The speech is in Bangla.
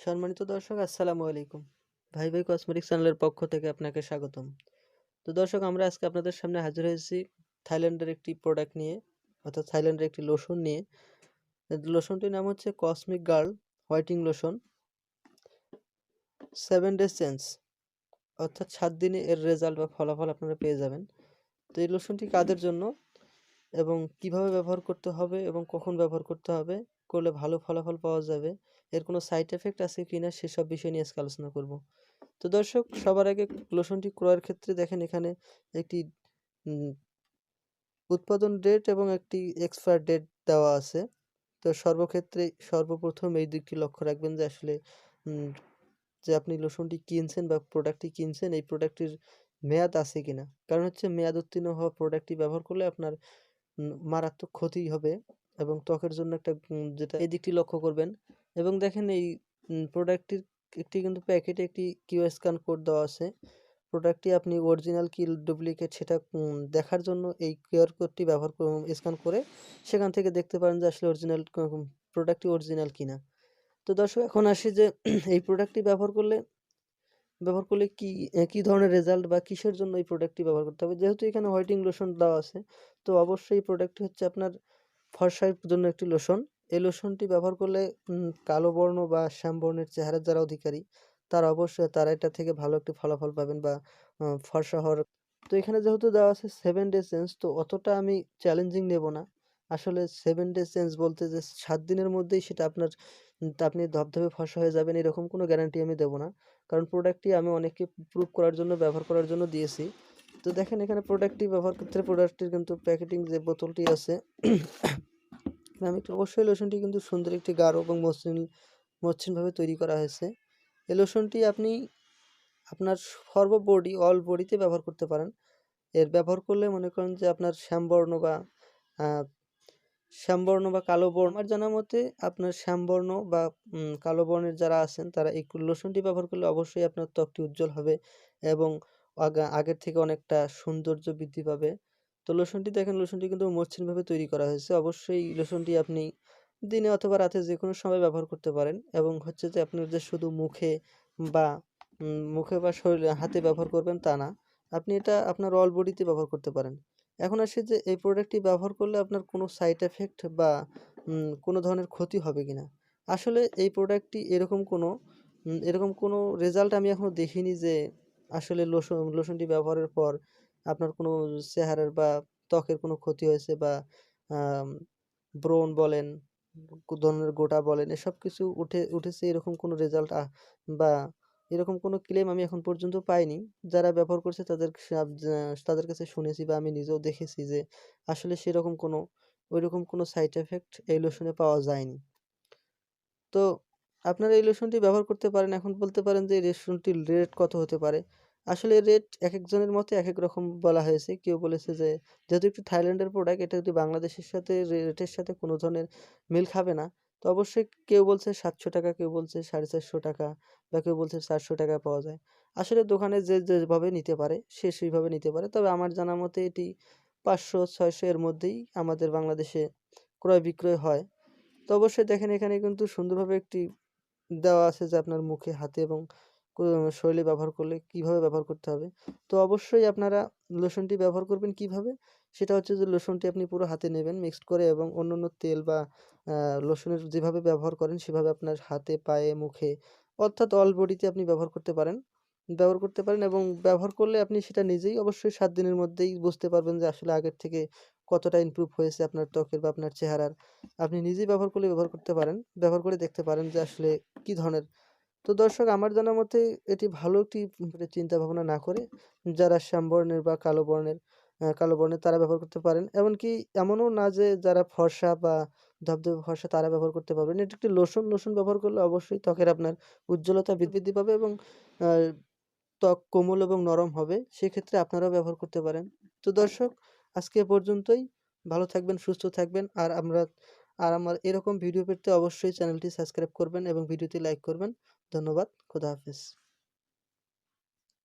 সম্মানিত দর্শক আসসালামু আলাইকুম। ভাই ভাই কসমেটিক্স চ্যানেলের পক্ষ থেকে আপনাকে স্বাগতম। তো দর্শক আমরা আজকে আপনাদের সামনে হাজির হয়েছি থাইল্যান্ডের একটি প্রোডাক্ট নিয়ে অর্থাৎ থাইল্যান্ডের একটি লোশন নিয়ে। লোশনটির নাম হচ্ছে cosmic girl whitening lotion 7 day change অর্থাৎ 7 দিনে এর রেজাল্ট বা ফলাফল আপনারা পেয়ে যাবেন। তো এই লোশনটি কাদের জন্য এবং কিভাবে ব্যবহার করতে হবে এবং কখন ব্যবহার করতে হবে, করলে ভালো ফলাফল পাওয়া যাবে, এর কোনো সাইড এফেক্ট আছে কিনা সেসব বিষয় নিয়ে আজকে আলোচনা করব। তো দর্শক সবার আগে লোশনটি ক্রয়ের ক্ষেত্রে দেখেন এখানে একটি উম, উৎপাদন ডেট এবং একটি এক্সপায়ার ডেট দেওয়া আছে। তো সর্বক্ষেত্রে সর্বপ্রথম এই দিকটি লক্ষ্য রাখবেন যে আসলে উম, যে আপনি লোশনটি কিনছেন বা প্রোডাক্টটি কিনছেন এই প্রোডাক্টটির মেয়াদ আছে কিনা, কারণ হচ্ছে মেয়াদ উত্তীর্ণ হওয়া প্রোডাক্টটি ব্যবহার করলে আপনার মারাত্মক ক্ষতি হবে এবং ত্বকের জন্য একটা যেটা এই দিকটি লক্ষ্য করবেন। এবং দেখেন এই প্রোডাক্টটির একটি কিন্তু প্যাকেটে একটি কিউআর স্ক্যান কোড দেওয়া আছে। প্রোডাক্টটি আপনি অরিজিনাল কি ডুপ্লিকেট সেটা দেখার জন্য এই কিউআর কোডটি ব্যবহার স্ক্যান করে সেখান থেকে দেখতে পারেন যে আসলে অরিজিনাল প্রোডাক্টটি অরিজিনাল কিনা। তো দর্শক এখন আসি যে এই প্রোডাক্টটি ব্যবহার করলে কি ধরনের রেজাল্ট বা কিসের জন্য এই প্রোডাক্টটি ব্যবহার করতে হবে। যেহেতু এখানে হোয়াইটিং লোশন দেওয়া আছে, তো অবশ্যই এই প্রোডাক্টটি হচ্ছে আপনার ফর্সার জন্য একটি লোশন। এই লোশনটি ব্যবহার করলে কালো বর্ণ বা শ্যাম বর্ণের চেহারার যারা অধিকারী তারা এটা থেকে ভালো একটি ফলাফল পাবেন বা ফর্সা হওয়ার। তো এখানে যেহেতু দেওয়া আছে 7 ডে চেঞ্জ, তো অতটা আমি চ্যালেঞ্জিং নেব না। আসলে 7 ডে চেঞ্জ বলতে যে 7 দিনের মধ্যেই সেটা আপনার আপনি ধবধবে ফর্সা হয়ে যাবেন এরকম কোনো গ্যারান্টি আমি দেব না। কারণ প্রোডাক্টটি আমি অনেককে প্রুভ করার জন্য ব্যবহার করার জন্য দিয়েছি। তো দেখেন এখানে প্রোডাক্টটি ব্যবহার করতে প্রোডাক্টটির কিন্তু প্যাকেটিং যে বোতলটি আছে আমি অবশ্যই লোশনটি কিন্তু সুন্দর একটি গাঢ় এবং মসৃণভাবে তৈরি করা হয়েছে। এই লোশনটি আপনি আপনার সর্ববডি অল বডিতে ব্যবহার করতে পারেন। এর ব্যবহার করলে মনে করেন যে আপনার আহ, শ্যামবর্ণ বা কালো বর্ণ, আমার জানা মতে আপনার শ্যামবর্ণ বা কালো বর্ণের যারা আছেন তারা এই লোশনটি ব্যবহার করলে অবশ্যই আপনার ত্বকটি উজ্জ্বল হবে এবং আগের থেকে অনেকটা সৌন্দর্য বৃদ্ধি পাবে। তো লোশনটি দেখেন লোশনটি কিন্তু মসৃণভাবে তৈরি করা হয়েছে। অবশ্যই লোশনটি আপনি দিনে অথবা রাতে যে কোনো সময় ব্যবহার করতে পারেন এবং হচ্ছে যে আপনার যে শুধু বা মুখে বা শরীরে হাতে ব্যবহার করবেন তা না, আপনি এটা আপনার অল বডিতে ব্যবহার করতে পারেন। এখন আসি যে এই প্রোডাক্টটি ব্যবহার করলে আপনার কোনো সাইড এফেক্ট বা কোনো ধরনের ক্ষতি হবে কিনা। আসলে এই প্রোডাক্টটি এরকম কোনো রেজাল্ট আমি এখনো দেখিনি যে আসলে লোশনটি ব্যবহারের পর আপনার কোনো চেহারার বা ত্বকের কোনো ক্ষতি হয়েছে বা আম ব্রণ বলেন, ধরনের গোটা বলেন, এসব কিছু উঠেছে এরকম কোনো রেজাল্ট বা এরকম কোনো ক্লেম আমি এখন পর্যন্ত পাইনি। যারা ব্যবহার করছে তাদের কাছে শুনেছি বা আমি নিজেও দেখেছি যে আসলে ঐরকম কোনো সাইড এফেক্ট এই লোশনে পাওয়া যায়নি। তো আপনারা এই লোশনটি ব্যবহার করতে পারেন। এখন বলতে পারেন যে এই লোশনটির রেট কত হতে পারে? আসলে রেট একেকজনের মতে একেক রকম বলা হয়েছে। কেউ বলেছে যে যেহেতু একটি থাইল্যান্ডের প্রোডাক্ট, এটা যদি বাংলাদেশের সাথে রেটের সাথে কোনো ধরনের মিল খাবে না। তো অবশ্যই কেউ বলছে ৳৭০০, কেউ বলছে ৳৪৫০ বা কেউ বলছে ৳৪০০ পাওয়া যায়। আসলে দোকানে যে যেভাবে নিতে পারে সে সেইভাবে নিতে পারে। তবে আমার জানা মতে এটি ৫০০-৬০০ এর মধ্যেই আমাদের বাংলাদেশে ক্রয় বিক্রয় হয়। তো অবশ্যই দেখেন এখানে কিন্তু সুন্দরভাবে একটি দেওয়া আছে যে আপনার মুখে, হাতে এবং কো শরীরে ব্যবহার করলে কিভাবে ব্যবহার করতে হবে। তো অবশ্যই আপনারা লোশনটি ব্যবহার করবেন কিভাবে? সেটা হচ্ছে যে লোশনটি আপনি পুরো হাতে নেবেন মিক্সড করে এবং অন্যান্য তেল বা আ লোশনের যেভাবে ব্যবহার করেন সেভাবে আপনার হাতে, পায়ে, মুখে অর্থাৎ অল বডিতে আপনি ব্যবহার করতে পারেন এবং ব্যবহার করলে আপনি সেটা নিজেই অবশ্যই ৭ দিনের মধ্যেই বুঝতে পারবেন যে আসলে আগের থেকে কতটা ইমপ্রুভ হয়েছে আপনার ত্বকের বা আপনার চেহারার। আপনি নিজেই ব্যবহার করতে পারেন। ব্যবহার করে দেখতে পারেন যে আসলে কি ধরনের। তো দর্শক আমার জানা মতে এটি ভালো একটি চিন্তা ভাবনা না করে যারা শ্যামবর্ণের বা কালো বর্ণের তারা ব্যবহার করতে পারেন। এমনকি এমনও না যে যারা ফর্সা বা ধবধবে ফর্সা তারা ব্যবহার করতে পারবেন। এটি একটি লোশন ব্যবহার করলে অবশ্যই ত্বকের আপনার উজ্জ্বলতা বৃদ্ধি পাবে এবং আ ত্বক কোমল এবং নরম হবে। সেক্ষেত্রে আপনারাও ব্যবহার করতে পারেন। তো দর্শক আজকে এ পর্যন্তই। ভালো থাকবেন, সুস্থ থাকবেন। আর আমার এরকম ভিডিও পেতে অবশ্যই চ্যানেলটি সাবস্ক্রাইব করবেন এবং ভিডিওটি লাইক করবেন। ধন্যবাদ। খোদা হাফেজ।